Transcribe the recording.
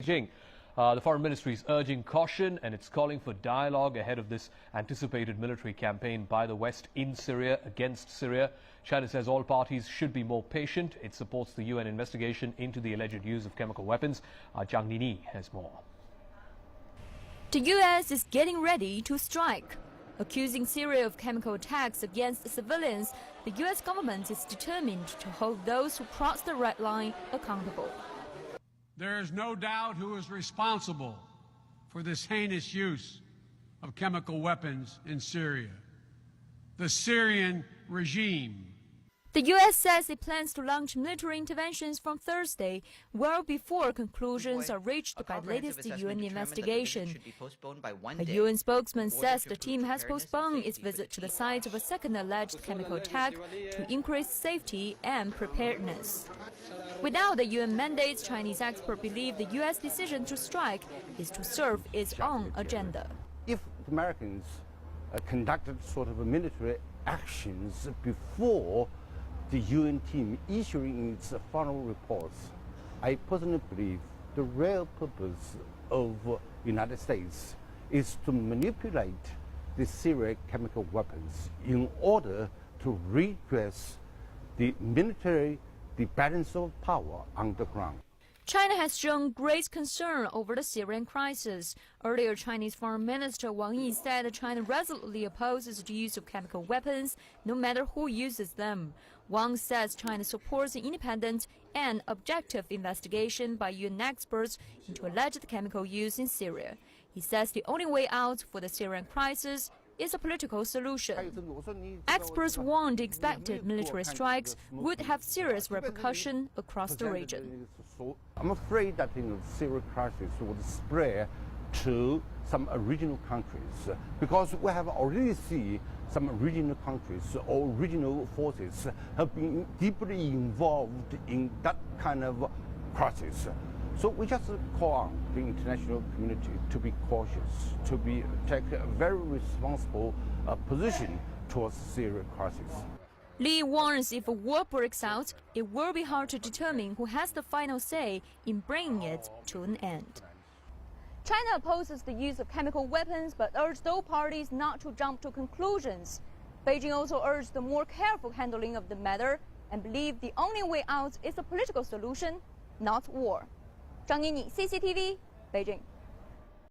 Beijing. The foreign ministry is urging caution and it's calling for dialogue ahead of this anticipated military campaign by the West in Syria against Syria. China says all parties should be more patient. It supports the UN investigation into the alleged use of chemical weapons. Zhang Nini has more. The U.S. is getting ready to strike. Accusing Syria of chemical attacks against civilians, the U.S. government is determined to hold those who cross the red line accountable. There is no doubt who is responsible for this heinous use of chemical weapons in Syria: the Syrian regime. The U.S. says it plans to launch military interventions from Thursday, well before conclusions are reached by the latest UN investigation. A UN spokesman says the team has postponed its visit to the site of a second alleged chemical attack to increase safety and preparedness. Without the UN mandates, Chinese experts believe the U.S. decision to strike is to serve its own agenda. If the Americans conducted sort of military actions before the UN team issuing its final reports, I personally believe the real purpose of the United States is to manipulate the Syrian chemical weapons in order to redress the balance of power on the ground. China has shown great concern over the Syrian crisis. Earlier, Chinese Foreign Minister Wang Yi said China resolutely opposes the use of chemical weapons, no matter who uses them. Wang says China supports an independent and objective investigation by UN experts into alleged chemical use in Syria. He says the only way out for the Syrian crisis is a political solution. Experts warned expected military strikes would have serious repercussions across the region. I'm afraid that the Syrian crisis would spread to some regional countries, because we have already seen some regional countries or regional forces have been deeply involved in that kind of crisis. So we just call on the international community to be cautious, to take a very responsible position towards the Syrian crisis. Li warns if a war breaks out, it will be hard to determine who has the final say in bringing it to an end. China opposes the use of chemical weapons but urged all parties not to jump to conclusions. Beijing also urged the more careful handling of the matter and believed the only way out is a political solution, not war. Zhang Nini, CCTV, Beijing.